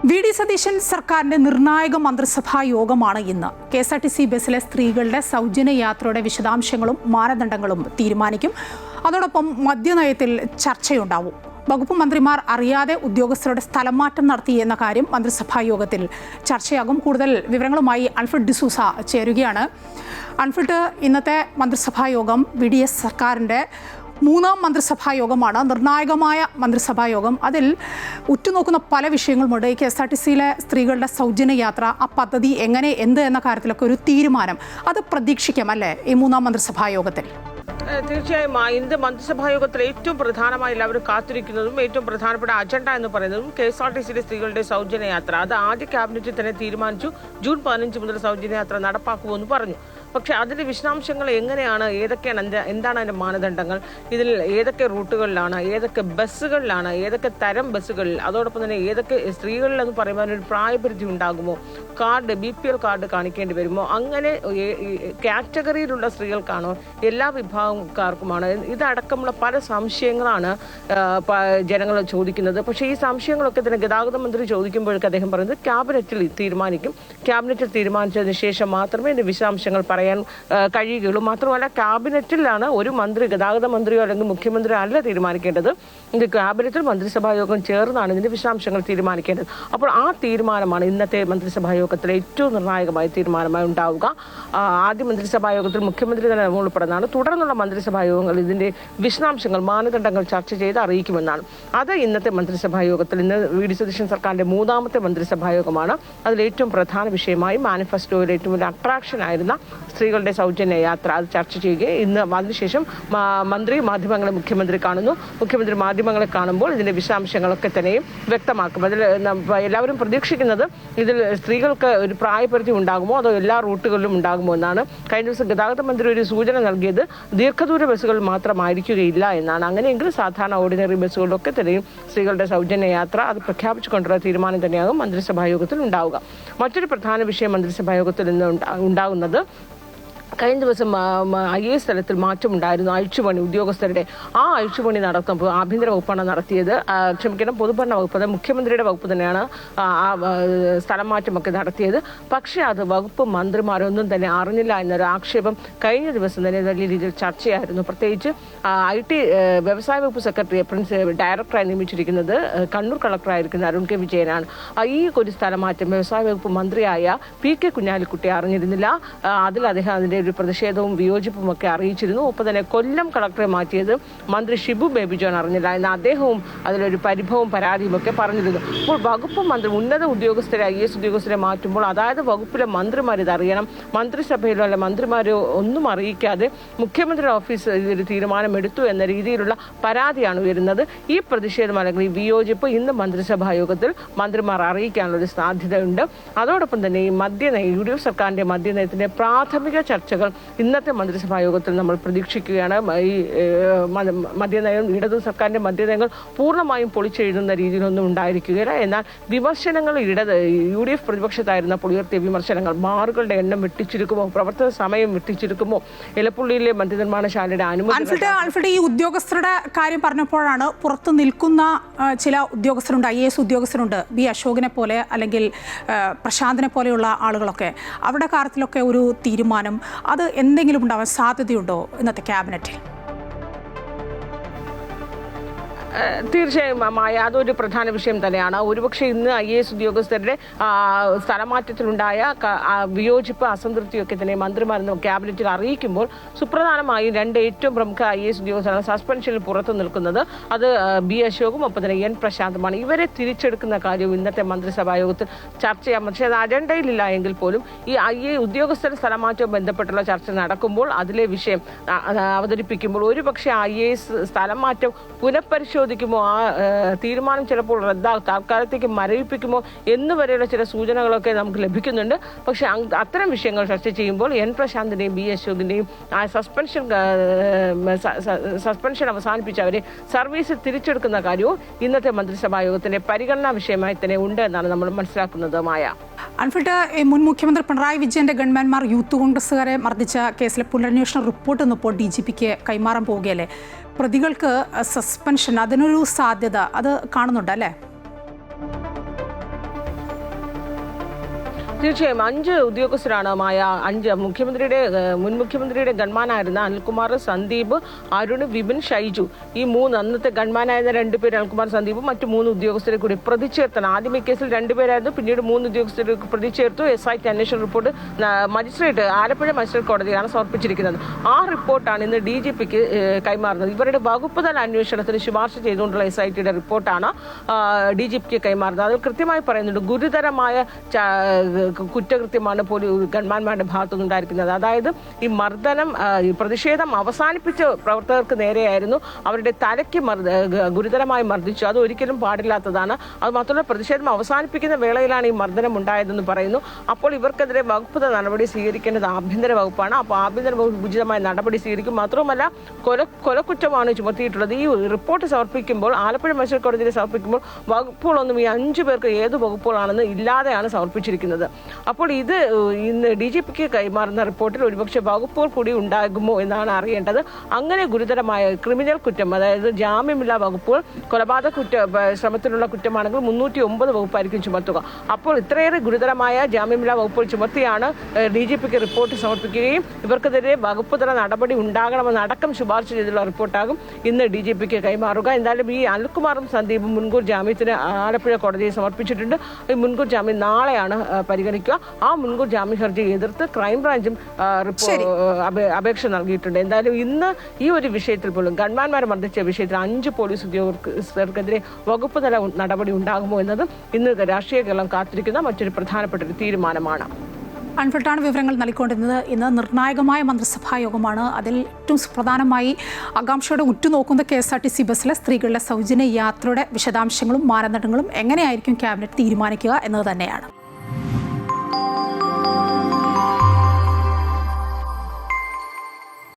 VD. Satheesan സർക്കാരിന്റെ നിർണായക മന്ത്രിസഭാ യോഗമാണ് ഇന്ന്. കെ.എസ്.ആർ.ടി.സി ബസ്സിലെ സ്ത്രീകളുടെ സൗജന്യ യാത്രയുടെ വിശദാംശങ്ങളും മാനദണ്ഡങ്ങളും തീരുമാനിക്കും. അതോടൊപ്പം മദ്യനയത്തിൽ ചർച്ചയുണ്ടാവും. വകുപ്പ് മന്ത്രിമാർ അറിയാതെ ഉദ്യോഗസ്ഥരുടെ സ്ഥലം മാറ്റം നടത്തി എന്ന കാര്യം മന്ത്രിസഭാ യോഗത്തിൽ ചർച്ചയാകും. കൂടുതൽ വിവരങ്ങളുമായി അൽഫ്രഡ് ഡിസൂസ ചേരുകയാണ്. അൽഫ്രഡ്, ഇന്നത്തെ മന്ത്രിസഭാ യോഗം വി.ഡി.എസ് സർക്കാരിൻ്റെ മൂന്നാം മന്ത്രിസഭാ യോഗമാണ്, നിർണായകമായ മന്ത്രിസഭാ യോഗം. അതിൽ ഉറ്റുനോക്കുന്ന പല വിഷയങ്ങളുമുണ്ട്. കെ.എസ്.ആർ.ടി.സിയിലെ സ്ത്രീകളുടെ സൗജന്യ യാത്ര, ആ പദ്ധതി എങ്ങനെ എന്ത് എന്ന കാര്യത്തിലൊക്കെ ഒരു തീരുമാനം അത് പ്രതീക്ഷിക്കാം അല്ലേ ഈ മൂന്നാം മന്ത്രിസഭാ യോഗത്തിൽ? തീർച്ചയായും ഇന്ന് മന്ത്രിസഭാ യോഗത്തിൽ ഏറ്റവും പ്രധാനമായി എല്ലാവരും കാത്തിരിക്കുന്നതും ഏറ്റവും പ്രധാനപ്പെട്ട അജണ്ട എന്ന് പറയുന്നതും കെ.എസ്.ആർ.ടി.സിയിലെ സ്ത്രീകളുടെ സൗജന്യ യാത്ര. അത് ആദ്യ ക്യാബിനറ്റിൽ തന്നെ തീരുമാനിച്ചു. ജൂൺ 15 മുതൽ സൗജന്യ യാത്ര നടപ്പാക്കുമെന്ന് പറഞ്ഞു. പക്ഷേ അതിൻ്റെ വിശദാംശങ്ങൾ എങ്ങനെയാണ്, ഏതൊക്കെയാണ്, എന്താണ് അതിൻ്റെ മാനദണ്ഡങ്ങൾ, ഇതിൽ ഏതൊക്കെ റൂട്ടുകളിലാണ്, ഏതൊക്കെ ബസ്സുകളിലാണ്, ഏതൊക്കെ തരം ബസ്സുകളിൽ, അതോടൊപ്പം തന്നെ ഏതൊക്കെ സ്ത്രീകളിലെന്ന് പറയുമ്പോൾ ഒരു പ്രായപരിധി ഉണ്ടാകുമോ, കാർഡ് BPL കാർഡ് കാണിക്കേണ്ടി വരുമോ, അങ്ങനെ കാറ്റഗറിയിലുള്ള സ്ത്രീകൾക്കാണോ, എല്ലാ വിഭാഗക്കാർക്കുമാണ്, ഇതടക്കമുള്ള പല സംശയങ്ങളാണ് ജനങ്ങൾ ചോദിക്കുന്നത്. പക്ഷേ ഈ സംശയങ്ങളൊക്കെ തന്നെ ഗതാഗത മന്ത്രി ചോദിക്കുമ്പോഴേക്ക് അദ്ദേഹം പറയുന്നത് ക്യാബിനറ്റിൽ തീരുമാനിക്കും. ക്യാബിനറ്റിൽ തീരുമാനിച്ചതിന് ശേഷം മാത്രമേ ഇതിൻ്റെ വിശദാംശങ്ങൾ പറയാൻ കഴിയുകയുള്ളൂ. മാത്രമല്ല ക്യാബിനറ്റിലാണ് ഒരു മന്ത്രി, ഗതാഗത മന്ത്രിയോ അല്ലെങ്കിൽ മുഖ്യമന്ത്രിയോ അല്ല തീരുമാനിക്കേണ്ടത്. ഇത് ക്യാബിനറ്റിൽ മന്ത്രിസഭാ യോഗം ചേർന്നാണ് ഇതിന്റെ വിശദാംശങ്ങൾ തീരുമാനിക്കേണ്ടത്. അപ്പോൾ ആ തീരുമാനമാണ് ഇന്നത്തെ മന്ത്രിസഭാ യോഗത്തിലെ ഏറ്റവും നിർണായകമായ തീരുമാനമായി ഉണ്ടാവുക. ആദ്യ മന്ത്രിസഭാ യോഗത്തിൽ മുഖ്യമന്ത്രി തന്നെ ഉൾപ്പെടുന്നതാണ്. തുടർന്നുള്ള മന്ത്രിസഭാ യോഗങ്ങൾ ഇതിന്റെ വിശദാംശങ്ങൾ, മാനദണ്ഡങ്ങൾ ചർച്ച ചെയ്ത് അറിയിക്കുമെന്നാണ്. അത് ഇന്നത്തെ മന്ത്രിസഭാ യോഗത്തിൽ, ഇന്ന് വി.ഡി. സതീശൻ സർക്കാരിന്റെ മൂന്നാമത്തെ മന്ത്രിസഭാ യോഗമാണ്. അതിൽ ഏറ്റവും പ്രധാന വിഷയമായി മാനിഫെസ്റ്റോയിൽ ഏറ്റവും വലിയ അട്രാക്ഷൻ ആയിരുന്ന സ്ത്രീകളുടെ സൗജന്യ യാത്ര അത് ചർച്ച ചെയ്യുകയും ഇന്ന് അതിനുശേഷം മന്ത്രി മാധ്യമങ്ങളെ മുഖ്യമന്ത്രി കാണുന്നു. മുഖ്യമന്ത്രി മാധ്യമങ്ങളെ കാണുമ്പോൾ ഇതിന്റെ വിശദാംശങ്ങളൊക്കെ തന്നെയും വ്യക്തമാക്കും. അതിൽ എല്ലാവരും പ്രതീക്ഷിക്കുന്നത് ഇതിൽ സ്ത്രീകൾക്ക് ഒരു പ്രായപരിധി ഉണ്ടാകുമോ അതോ എല്ലാ റൂട്ടുകളിലും ഉണ്ടാകുമോ എന്നാണ്. കഴിഞ്ഞ ദിവസം ഗതാഗത മന്ത്രി ഒരു സൂചന നൽകിയത് ദീർഘദൂര ബസ്സുകളിൽ മാത്രമായിരിക്കുകയില്ല എന്നാണ്. അങ്ങനെയെങ്കിൽ സാധാരണ ഓർഡിനറി ബസ്സുകളിലൊക്കെ തന്നെയും സ്ത്രീകളുടെ സൗജന്യ യാത്ര അത് പ്രഖ്യാപിച്ചുകൊണ്ടുള്ള തീരുമാനം തന്നെയാകും മന്ത്രിസഭാ യോഗത്തിൽ ഉണ്ടാവുക. മറ്റൊരു പ്രധാന വിഷയം മന്ത്രിസഭാ യോഗത്തിൽ ഇന്ന് ഉണ്ടാകുന്നത്, കഴിഞ്ഞ ദിവസം IAS തലത്തിൽ മാറ്റമുണ്ടായിരുന്നു. അഴിച്ചുപണി ഉദ്യോഗസ്ഥരുടെ ആ അഴിച്ചുപണി നടത്തുമ്പോൾ ആഭ്യന്തര വകുപ്പാണ് നടത്തിയത്. പൊതുഭരണ വകുപ്പ്, അത് മുഖ്യമന്ത്രിയുടെ വകുപ്പ് തന്നെയാണ് ആ സ്ഥലം മാറ്റമൊക്കെ നടത്തിയത്. പക്ഷേ അത് വകുപ്പ് മന്ത്രിമാരൊന്നും തന്നെ അറിഞ്ഞില്ല എന്നൊരു ആക്ഷേപം കഴിഞ്ഞ ദിവസം തന്നെ വലിയ രീതിയിൽ ചർച്ചയായിരുന്നു. പ്രത്യേകിച്ച് IT വ്യവസായ വകുപ്പ് സെക്രട്ടറി ഡയറക്ടറായി നിയമിച്ചിരിക്കുന്നത് കണ്ണൂർ കളക്ടറായിരിക്കുന്ന അരുൺ കെ വിജയനാണ്. ഈ ഒരു സ്ഥലമാറ്റം വ്യവസായ വകുപ്പ് മന്ത്രിയായ PK കുഞ്ഞാലിക്കുട്ടി അറിഞ്ഞിരുന്നില്ല. അതിൽ അദ്ദേഹം അതിന്റെ ഒരു പ്രതിഷേധവും വിയോജിപ്പും ഒക്കെ അറിയിച്ചിരുന്നു. ഒപ്പം തന്നെ കൊല്ലം കളക്ടറെ മാറ്റിയത് മന്ത്രി ഷിബു ബേബി ജോൺ അറിഞ്ഞില്ല എന്ന് അദ്ദേഹവും അതിലൊരു പരിഭവവും പരാതിയും ഒക്കെ പറഞ്ഞിരുന്നു. അപ്പോൾ വകുപ്പ് മന്ത്രി, ഉന്നത ഉദ്യോഗസ്ഥരെ, IAS ഉദ്യോഗസ്ഥരെ മാറ്റുമ്പോൾ അതായത് വകുപ്പിലെ മന്ത്രിമാർ ഇതറിയണം. മന്ത്രിസഭയിലോ അല്ല മന്ത്രിമാരോ ഒന്നും അറിയിക്കാതെ മുഖ്യമന്ത്രിയുടെ ഓഫീസ് ഇതൊരു തീരുമാനമെടുത്തു എന്ന രീതിയിലുള്ള പരാതിയാണ് ഉയരുന്നത്. ഈ പ്രതിഷേധം അല്ലെങ്കിൽ ഈ വിയോജിപ്പ് ഇന്ന് മന്ത്രിസഭാ യോഗത്തിൽ മന്ത്രിമാർ അറിയിക്കാനുള്ളൊരു സാധ്യതയുണ്ട്. അതോടൊപ്പം തന്നെ ഈ മദ്യനയം, UDF സർക്കാരിന്റെ മദ്യനയത്തിന്റെ പ്രാഥമിക ചർച്ചകൾ ഇന്നത്തെ മന്ത്രിസഭാ യോഗത്തിൽ നമ്മൾ പ്രതീക്ഷിക്കുകയാണ്. ഈ മദ്യനയം, ഇടതു സർക്കാരിന്റെ മദ്യനയങ്ങൾ പൂർണ്ണമായും പൊളിച്ചെഴുതുന്ന രീതിയിലൊന്നും ഉണ്ടായിരിക്കുകയില്ല. എന്നാൽ വിമർശനങ്ങൾ UDF പ്രതിപക്ഷത്തായിരുന്നപ്പോൾ ഉയർത്തിയ വിമർശനങ്ങൾ, ബാറുകളുടെ എണ്ണം വെട്ടിച്ചുരുക്കുമോ, പ്രവർത്തന സമയം വെട്ടിച്ചുരുക്കുമോ, എലപ്പുള്ളിയിലെ മദ്യനിർമ്മാണശാലയുടെ അനുമതി, ഈ ഉദ്യോഗസ്ഥരുടെ കാര്യം പറഞ്ഞപ്പോഴാണ് പുറത്തു നിൽക്കുന്ന ചില ഉദ്യോഗസ്ഥരുണ്ട്, IAS ഉദ്യോഗസ്ഥരുണ്ട്, B അശോകിനെ പോലെ അല്ലെങ്കിൽ പ്രശാന്തിനെ പോലെയുള്ള ആളുകളൊക്കെ, അവരുടെ കാര്യത്തിലൊക്കെ ഒരു തീരുമാനം അത് എന്തെങ്കിലും ഉണ്ടാവാൻ സാധ്യതയുണ്ടോ ഇന്നത്തെ ക്യാബിനറ്റിൽ? തീർച്ചയായും അതൊരു പ്രധാന വിഷയം തന്നെയാണ്. ഒരുപക്ഷെ ഇന്ന് IAS ഉദ്യോഗസ്ഥരുടെ സ്ഥലമാറ്റത്തിലുണ്ടായ വിയോജിപ്പ്, അസംതൃപ്തിയൊക്കെ തന്നെ മന്ത്രിമാരെന്ന് ക്യാബിനറ്റിൽ അറിയിക്കുമ്പോൾ സുപ്രധാനമായി രണ്ട് ഏറ്റവും പ്രമുഖ IAS ഉദ്യോഗസ്ഥരാണ് സസ്പെൻഷനിൽ പുറത്തു നിൽക്കുന്നത്. അത് B അശോകും ഒപ്പം തന്നെ N പ്രശാന്തുമാണ്. ഇവരെ തിരിച്ചെടുക്കുന്ന കാര്യവും ഇന്നത്തെ മന്ത്രിസഭാ യോഗത്തിൽ ചർച്ച ചെയ്യാം. പക്ഷേ അത് അജണ്ടയിലില്ല എങ്കിൽ പോലും ഈ ഉദ്യോഗസ്ഥരുടെ സ്ഥലമാറ്റവും ബന്ധപ്പെട്ടുള്ള ചർച്ച നടക്കുമ്പോൾ അതിലെ വിഷയം അവതരിപ്പിക്കുമ്പോൾ ഒരുപക്ഷെ IAS സ്ഥലം മാറ്റം പുനഃപരിശോധിക്കുമോ, ആ തീരുമാനം ചിലപ്പോൾ താൽക്കാലത്തേക്ക് മരവിപ്പിക്കുമോ എന്നുവരെയുള്ള ചില സൂചനകളൊക്കെ നമുക്ക് ലഭിക്കുന്നുണ്ട്. പക്ഷെ അത്തരം വിഷയങ്ങൾ ചർച്ച ചെയ്യുമ്പോൾ N പ്രശാന്തിന്റെയും B അശോകിന്റെയും സസ്പെൻഷൻ അവസാനിപ്പിച്ച് അവരെ സർവീസിൽ തിരിച്ചെടുക്കുന്ന കാര്യവും ഇന്നത്തെ മന്ത്രിസഭാ യോഗത്തിന്റെ പരിഗണനാ വിഷയമായി തന്നെ ഉണ്ട് എന്നാണ് നമ്മൾ മനസ്സിലാക്കുന്നത്. മായ അൻഫിട്ട്, മുൻ മുഖ്യമന്ത്രി പിണറായി വിജയന്റെ ഗവൺമെന്റ്മാർ യൂത്ത് കോൺഗ്രസുകാരെ മർദ്ദിച്ച കേസിലെ പുനരന്വേഷണ റിപ്പോർട്ട് ഇന്നിപ്പോൾ DGPക്ക് കൈമാറാൻ പോവുകയല്ലേ? പ്രതികൾക്ക് സസ്പെൻഷൻ, അതിനൊരു സാധ്യത അത് കാണുന്നുണ്ട് അല്ലേ? തീർച്ചയായും 5 ഉദ്യോഗസ്ഥരാണ് മായ. 5 മുൻ മുഖ്യമന്ത്രിയുടെ ഗൺമാനായിരുന്ന അനിൽകുമാർ, സന്ദീപ്, അരുൺ, വിപിൻ, ഷൈജു, ഈ 3 അന്നത്തെ ഗൺമാനായിരുന്ന 2 പേര് അനിൽകുമാർ, സന്ദീപും മറ്റു 3 ഉദ്യോഗസ്ഥരെ കൂടി പ്രതി ചേർത്താണ്. ആദ്യം ഈ കേസിൽ 2 പേരായിരുന്നു, പിന്നീട് 3 ഉദ്യോഗസ്ഥരെ പ്രതി ചേർത്തു. SIT അന്വേഷണ റിപ്പോർട്ട് ആലപ്പുഴ മജിസ്ട്രേറ്റ് കോടതിയാണ് സമർപ്പിച്ചിരിക്കുന്നത്. ആ റിപ്പോർട്ടാണ് ഇന്ന് DGPക്ക് കൈമാറുന്നത്. ഇവരുടെ വകുപ്പ് തല അന്വേഷണത്തിന് ശുപാർശ ചെയ്തുകൊണ്ടുള്ള SITയുടെ റിപ്പോർട്ടാണ് DGPക്ക് കൈമാറുന്നത്. അതിൽ കൃത്യമായി പറയുന്നുണ്ട്, ഗുരുതരമായ കുറ്റകൃത്യമാണ് ഗൺമാന്മാരുടെ ഭാഗത്തുനിന്നുണ്ടായിരിക്കുന്നത്. അതായത് ഈ മർദ്ദനം, പ്രതിഷേധം അവസാനിപ്പിച്ച പ്രവർത്തകർക്ക് നേരെയായിരുന്നു. അവരുടെ തലയ്ക്ക് ഗുരുതരമായി മർദ്ദിച്ചു. അത് ഒരിക്കലും പാടില്ലാത്തതാണ്. അത് മാത്രമല്ല, പ്രതിഷേധം അവസാനിപ്പിക്കുന്ന വേളയിലാണ് ഈ മർദ്ദനം ഉണ്ടായതെന്ന് പറയുന്നു. അപ്പോൾ ഇവർക്കെതിരെ വകുപ്പ് നടപടി സ്വീകരിക്കേണ്ടത് ആഭ്യന്തര വകുപ്പാണ്. അപ്പോൾ ആഭ്യന്തര വകുപ്പ് ഉചിതമായ നടപടി സ്വീകരിക്കും. മാത്രമല്ല, കൊലക്കുറ്റമാണ് ചുമത്തിയിട്ടുള്ളത്. ഈ റിപ്പോർട്ട് സമർപ്പിക്കുമ്പോൾ, ആലപ്പുഴ മജിസ്ട്രേറ്റ് കോടതിയിൽ സമർപ്പിക്കുമ്പോൾ വകുപ്പുകളൊന്നും ഈ 5 പേർക്ക് ഏത് വകുപ്പുകളാണെന്ന് ഇല്ലാതെയാണ് സമർപ്പിച്ചിരിക്കുന്നത്. അപ്പോൾ ഇത് ഇന്ന് DGPക്ക് കൈമാറുന്ന റിപ്പോർട്ടിൽ ഒരുപക്ഷെ വകുപ്പുകൾ കൂടി ഉണ്ടാകുമോ എന്നാണ് അറിയേണ്ടത്. അങ്ങനെ ഗുരുതരമായ ക്രിമിനൽ കുറ്റം, അതായത് ജാമ്യമില്ലാ വകുപ്പുകൾ, കൊലപാതക ശ്രമത്തിലുള്ള കുറ്റമാണെങ്കിൽ 309 വകുപ്പായിരിക്കും ചുമത്തുക. അപ്പോൾ ഇത്രയേറെ ഗുരുതരമായ ജാമ്യമില്ലാ വകുപ്പുകൾ ചുമത്തിയാണ് DGPക്ക് റിപ്പോർട്ട് സമർപ്പിക്കുകയും ഇവർക്കെതിരെ വകുപ്പ് തല നടപടി ഉണ്ടാകണമെന്നടക്കം ശുപാർശ ചെയ്തുള്ള റിപ്പോർട്ടാകും ഇന്ന് DGPക്ക് കൈമാറുക. എന്തായാലും ഈ അനിൽകുമാറും സന്ദീപും മുൻകൂർ ജാമ്യത്തിന് ആലപ്പുഴ കോടതിയെ സമർപ്പിച്ചിട്ടുണ്ട്. ഈ മുൻകൂർ ജാമ്യം നാളെയാണ് പരിഗണിക്കുക. ആ മുൻകൂർ ജാമ്യ ഹർജി എതിർത്ത് ക്രൈംബ്രാഞ്ചും അപേക്ഷ നൽകിയിട്ടുണ്ട്. എന്തായാലും ഇന്ന് ഈ ഒരു വിഷയത്തിൽ പോലും, ഗൺമാന്മാരെ മർദ്ദിച്ച വിഷയത്തിൽ 5 പോലീസ് ഉദ്യോഗസ്ഥർക്കെതിരെ വകുപ്പ് തല നടപടി ഉണ്ടാകുമോ എന്നതും ഇന്ന് രാഷ്ട്രീയ കേരളം കാത്തിരിക്കുന്ന മറ്റൊരു പ്രധാനപ്പെട്ട ഒരു തീരുമാനമാണ്. അൻഫിൽട്ടാണ് വിവരങ്ങൾ നൽകിക്കൊണ്ടിരുന്നത്. ഇന്ന് നിർണായകമായ മന്ത്രിസഭാ യോഗമാണ്. അതിൽ ഏറ്റവും പ്രധാനമായി ആകാംക്ഷയോടെ ഉറ്റുനോക്കുന്ന KSRTC ബസ്സിലെ സ്ത്രീകളുടെ സൗജന്യ യാത്രയുടെ വിശദാംശങ്ങളും മാനദണ്ഡങ്ങളും എങ്ങനെയായിരിക്കും ക്യാബിനറ്റ് തീരുമാനിക്കുക എന്നത് തന്നെയാണ്.